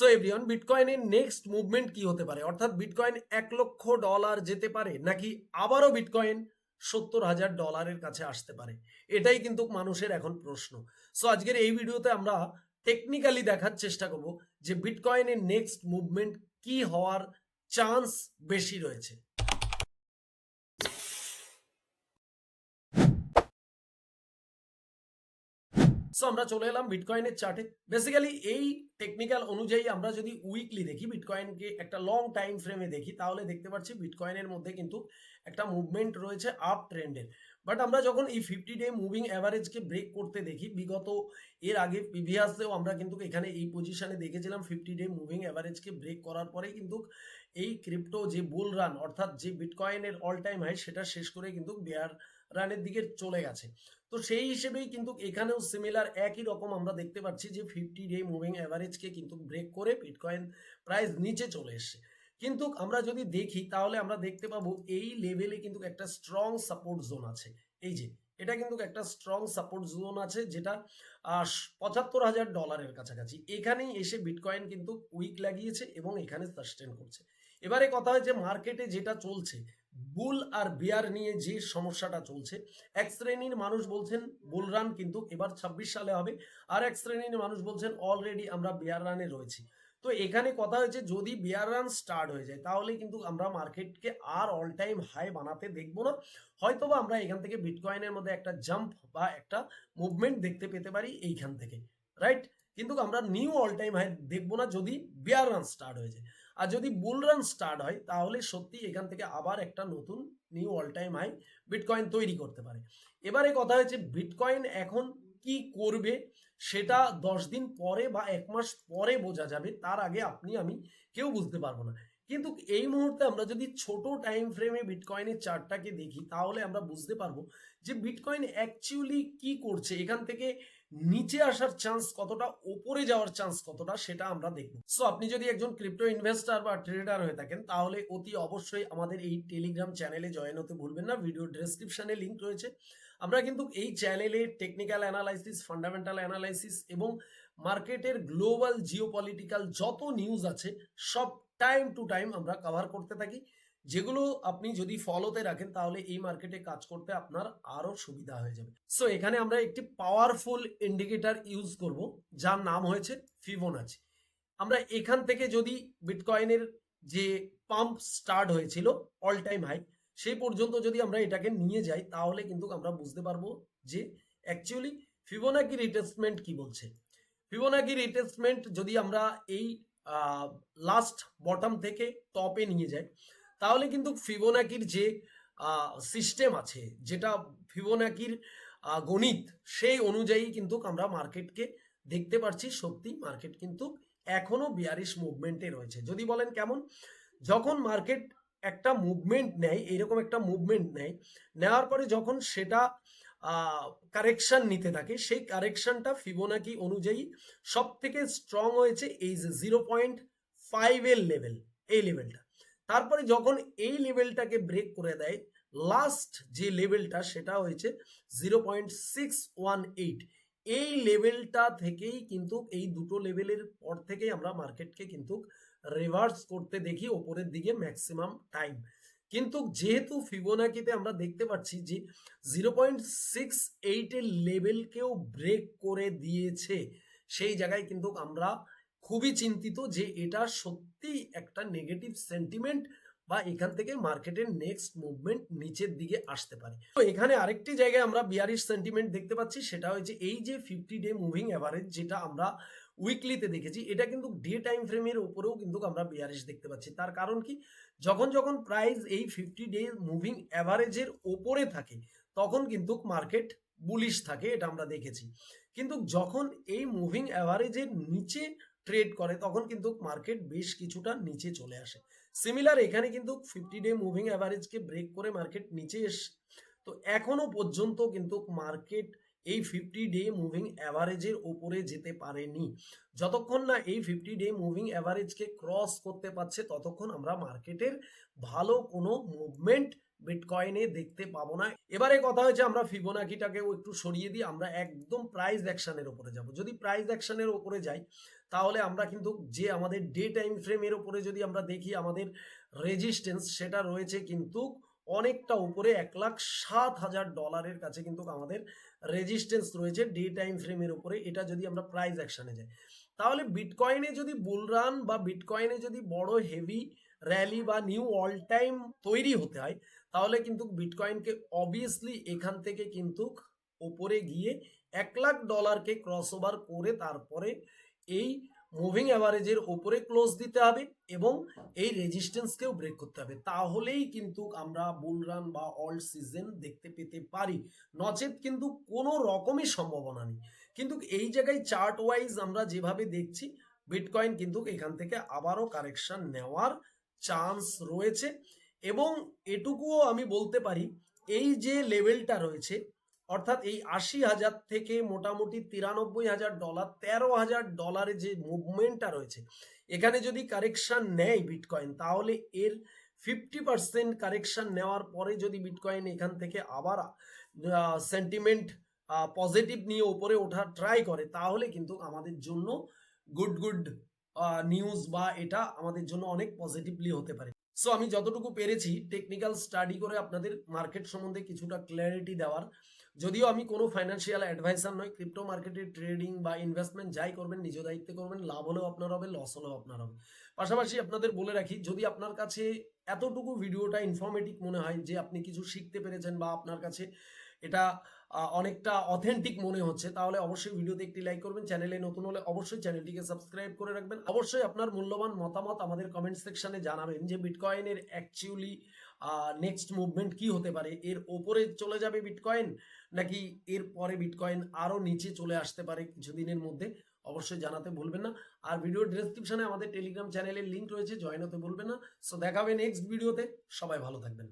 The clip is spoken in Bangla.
সো এভরিওয়ান, বিটকয়েনের নেক্সট মুভমেন্ট কি হতে পারে? অর্থাৎ বিটকয়েন $1,00,000 যেতে পারে, নাকি আবারও বিটকয়েন $70,000 কাছে আসতে পারে? এটাই কিন্তু মানুষের এখন প্রশ্ন। সো আজকের এই ভিডিওতে আমরা টেকনিক্যালি দেখার চেষ্টা করব যে বিটকয়েনের নেক্সট মুভমেন্ট কি হওয়ার চান্স বেশি রয়েছে। সো আমরা চলে এলাম বিটকয়েনের চার্টে। বেসিক্যালি এই টেকনিক্যাল অনুযায়ী আমরা যদি উইকলি দেখি, বিটকয়েনকে একটা লং টাইম ফ্রেমে দেখি, তাহলে দেখতে পাচ্ছি বিটকয়েনের মধ্যে কিন্তু একটা মুভমেন্ট রয়েছে আপ ট্রেন্ডের। বাট আমরা যখন এই 50 ডে মুভিং অ্যাভারেজকে ব্রেক করতে দেখি, বিগত এর আগে প্রিভিয়াসেও আমরা কিন্তু এখানে এই পজিশনে দেখেছিলাম 50 ডে মুভিং অ্যাভারেজকে ব্রেক করার পরে কিন্তু এই ক্রিপ্টো যে বুল রান, অর্থাৎ যে বিটকয়েনের অল টাইম হাই, সেটা শেষ করে কিন্তু বেয়ার রানের দিকে চলে গেছে। তো সেই হিসেবেই কিন্তু এখানেও সিমিলার একই রকম আমরা দেখতে পাচ্ছি যে 50 ডে মুভিং অ্যাভারেজকে কিন্তু ব্রেক করে বিটকয়েন প্রাইস নিচে চলে এসছে। কিন্তু আমরা যদি দেখি তাহলে আমরা দেখতে পাবো এই লেভেলে কিন্তু একটা স্ট্রং সাপোর্ট জোন আছে। এই যে এটা কিন্তু একটা স্ট্রং সাপোর্ট জোন আছে, যেটা $75,000 কাছাকাছি। এখানেই এসে বিটকয়েন কিন্তু উইক লাগিয়েছে এবং এখানে সাস্টেন করছে। এবারে কথা হয় যে মার্কেটে যেটা চলছে, বুল আর বিয়ার নিয়ে যে সমস্যাটা চলছে, এক শ্রেণীর মানুষ বলছেন বুল রান কিন্তু এবার 26 সালে হবে, আর এক শ্রেণীর মানুষ বলছেন অলরেডি আমরা বিয়ার রানে রয়েছি। তো এখানে কথা হয়েছে যদি বিয়ার রান স্টার্ট হয়ে যায় তাহলে কিন্তু আমরা মার্কেটকে আর অল টাইম হাই বানাতে দেখবো না, হয়তোবা আমরা এখান থেকে বিটকয়েনের মধ্যে একটা জাম্প বা একটা মুভমেন্ট দেখতে পেতে পারি এইখান থেকে, রাইট? কিন্তু আমরা নিউ অল টাইম হাই দেখবো না যদি বিয়ার রান স্টার্ট হয়ে যায়। আর যদি বুল রান স্টার্ট হয় তাহলে সত্যি এখান থেকে আবার একটা নতুন new all time high bitcoin তৈরি করতে পারে। এবারে কথা হচ্ছে বিটকয়েন এখন কি করবে সেটা 10 দিন পরে বা 1 মাস পরে বোঝা যাবে, তার আগে আপনি আমি কেউ বুঝতে পারবো না। কিন্তু এই মুহূর্তে আমরা যদি ছোট টাইম ফ্রেমে বিটকয়েনের চার্টটাকে দেখি তাহলে আমরা বুঝতে পারবো যে বিটকয়েন অ্যাকচুয়ালি কি করছে, এখান থেকে নিচে আসার চান্স কতটা, ওপরে যাওয়ার চান্স কতটা, সেটা আমরা দেখব। সো আপনি যদি একজন ক্রিপ্টো ইনভেস্টর বা ট্রেডার হয়ে থাকেন তাহলে অতি অবশ্যই আমাদের এই টেলিগ্রাম চ্যানেলে জয়েন হতে ভুলবেন না। ভিডিও ডেসক্রিপশনে লিংক রয়েছে। আমরা কিন্তু এই চ্যানেলে টেকনিক্যাল অ্যানালাইসিস, ফান্ডামেন্টাল অ্যানালাইসিস এবং মার্কেটের গ্লোবাল জিওপলিটিক্যাল যত নিউজ আছে সব টাইম টু টাইম আমরা কভার করতে থাকি, যেগুলো আপনি যদি ফলোতে রাখেন তাহলে এই মার্কেটে কাজ করতে আপনার আরো সুবিধা হয়ে যাবে। সো এখানে আমরা একটি পাওয়ারফুল ইন্ডিকেটর ইউজ করব, যার নাম হয়েছে ফিবোনাচি। আমরা এখান থেকে যদি বিটকয়েনের যে পাম্প স্টার্ট হয়েছিল অল টাইম হাই, সেই পর্যন্ত যদি আমরা এটাকে নিয়ে যাই তাহলে কিন্তু আমরা বুঝতে পারবো যে অ্যাকচুয়ালি ফিবোনাকি রিট্রেসমেন্ট কি বলছে। ফিবোনাকি রিট্রেসমেন্ট যদি আমরা এই লাস্ট বটম থেকে টপে নিয়ে যাই তাহলে কিন্তু ফিবোনাকির যে সিস্টেম আছে, যেটা ফিবোনাকির গণিত, সেই অনুযায়ী কিন্তু আমরা মার্কেটকে দেখতে পাচ্ছি সত্যি মার্কেট কিন্তু এখনো বিয়ারিশ মুভমেন্টে রয়েছে। যদি বলেন কেমন, যখন মার্কেট একটা মুভমেন্ট নেয়, এরকম একটা মুভমেন্ট নেয়, নেওয়ার পরে যখন সেটা কারেকশন নিতে থাকে, সেই কারেকশনটা ফিবোনাকি অনুযায়ী সব থেকে স্ট্রং হয়েছে এই যে 0.5 এর লেভেল, এই লেভেলটা। তারপরে যখন এই লেভেলটাকে ব্রেক করে দেয়, লাস্ট যে লেভেলটা সেটা হয়েছে 0.618। এই লেভেলটা থেকেই কিন্তু এই দুটো লেভেলের পর থেকেই আমরা মার্কেটকে কিন্তু রিভার্স করতে দেখি ওপরের দিকে ম্যাক্সিমাম টাইম। কিন্তু যেহেতু ফিবোনাকিতে আমরা দেখতে পাচ্ছি যে 0.68 এর লেভেলকেও ব্রেক করে দিয়েছে, সেই জায়গায় কিন্তু আমরা খুবই চিন্তিত যে এটা সত্যি একটা নেগেটিভ সেন্টিমেন্ট বা এখান থেকে মার্কেটের নেক্সট মুভমেন্ট নিচের দিকে আসতে পারে। তো এখানে আরেকটি জায়গায় আমরা বিয়ারিশ সেন্টিমেন্ট দেখতে পাচ্ছি, সেটা হচ্ছে এই যে 50 ডে মুভিং অ্যাভারেজ, যেটা আমরা উইকলিতে দেখেছি, এটা কিন্তু ডে টাইম ফ্রেমের উপরেও কিন্তু আমরা বিয়ারিশ দেখতে পাচ্ছি। তার কারণ কি, যখন যখন প্রাইস এই 50 ডে মুভিং অ্যাভারেজের ওপরে থাকে তখন কিন্তু মার্কেট বুলিশ থাকে, এটা আমরা দেখেছি। কিন্তু যখন এই মুভিং অ্যাভারেজের নিচে ট্রেড করে তখন কিন্তু মার্কেট বেশ কিছুটা নিচে চলে আসে। সিমিলার এখানে কিন্তু 50 ডে মুভিং অ্যাভারেজকে ব্রেক করে মার্কেট নিচে এসে, তো এখনো পর্যন্ত কিন্তু মার্কেট এই 50 ডে মুভিং অ্যাভারেজের উপরে যেতে পারেনি। যতক্ষণ না এই 50 ডে মুভিং অ্যাভারেজকে ক্রস করতে পারছে ততক্ষণ আমরা মার্কেটের ভালো কোনো মুভমেন্ট বিটকয়েনে দেখতে পাবো না। এবারে কথা হয়েছে আমরা ফিবোনাকিটাকেও একটু সরিয়ে দিই, আমরা একদম প্রাইস অ্যাকশনের উপরে যাব। যদি প্রাইস অ্যাকশনের উপরে যাই তাহলে আমরা কিন্তু যে আমাদের ডে টাইম ফ্রেমের উপরে যদি আমরা দেখি আমাদের রেজিস্ট্যান্স সেটা রয়েছে কিন্তু অনেকটা উপরে, $1,07,000 কাছে কিন্তু আমাদের রেজিস্ট্যান্স রয়েছে ডে টাইম ফ্রেমের উপরে। এটা যদি আমরা প্রাইস অ্যাকশনে যাই তাহলে বিটকয়েনে যদি বুল রান বা বিটকয়েনে যদি বড় হেভি র্যালি বা নিউ অল টাইম তৈরি হতে হয় তাহলে কিন্তু বিটকয়েনকে অবভিয়াসলি এখান থেকে কিন্তু উপরে গিয়ে $1,00,000কে ক্রস ওভার করে তারপরে এই মুভিং অ্যাভারেজের ওপরে ক্লোজ দিতে হবে এবং এই রেজিস্ট্যান্সকেও ব্রেক করতে হবে, তাহলেই কিন্তু আমরা বুল রান বা অল্ড সিজন দেখতে পেতে পারি। নচেত কিন্তু কোনো রকমই সম্ভাবনা নেই। কিন্তু এই জায়গায় চার্ট ওয়াইজ আমরা যেভাবে দেখছি বিটকয়েন কিন্তু এখান থেকে আবারও কারেকশন নেওয়ার চান্স রয়েছে এবং এটুকুও আমি বলতে পারি এই যে লেভেলটা রয়েছে অর্থাৎ এই 80,000 থেকে মোটামুটি $93,000, $13,000 যে মুভমেন্টটা রয়েছে এখানে যদি কারেকশন নেয় বিটকয়েন তাহলে এর 50% কারেকশন নেওয়ার পরে যদি বিটকয়েন এখান থেকে আবার সেন্টিমেন্ট পজিটিভ নিয়ে উপরে ওঠা ট্রাই করে তাহলে কিন্তু আমাদের জন্য গুড নিউজ বা এটা আমাদের জন্য অনেক পজিটিভলি হতে পারে। সো আমি যতটুকু পেরেছি টেকনিক্যাল স্টাডি করে আপনাদের মার্কেট সম্বন্ধে কিছুটা ক্ল্যারিটি দেওয়ার, যদিও আমি কোনো ফাইন্যান্সিয়াল অ্যাডভাইসার নই। ক্রিপ্টো মার্কেটে ট্রেডিং বা ইনভেস্টমেন্ট যাই করবেন নিজ দায়িত্বে করবেন, লাভ হলেও আপনার হবে, লস হলেও আপনার হবে। পাশাপাশি আপনাদের বলে রাখি যদি আপনার কাছে এতটুকু ভিডিওটা ইনফরমেটিভ মনে হয় যে আপনি কিছু শিখতে পেরেছেন বা আপনার কাছে এটা অনেকটা অথেন্টিক মনে হচ্ছে তাহলে অবশ্যই ভিডিওতে একটি লাইক করবেন, চ্যানেলে নতুন হলে অবশ্যই চ্যানেলটিকে সাবস্ক্রাইব করে রাখবেন। অবশ্যই আপনার মূল্যবান মতামত আমাদের কমেন্ট সেকশনে জানাবেন যে বিটকয়েনের অ্যাকচুয়ালি নেক্সট মুভমেন্ট কি হতে পারে, এর ওপরে চলে যাবে বিটকয়েন নাকি এর পরে বিটকয়েন আরো নিচে চলে আসতে পারে কিছুদিনের মধ্যে, অবশ্যই জানাতে ভুলবেন না। আর ভিডিওর ডেসক্রিপশনে আমাদের টেলিগ্রাম চ্যানেলের লিংক রয়েছে, জয়েন হতে ভুলবেন না। সো দেখা হবে নেক্সট ভিডিওতে, সবাই ভালো থাকবেন।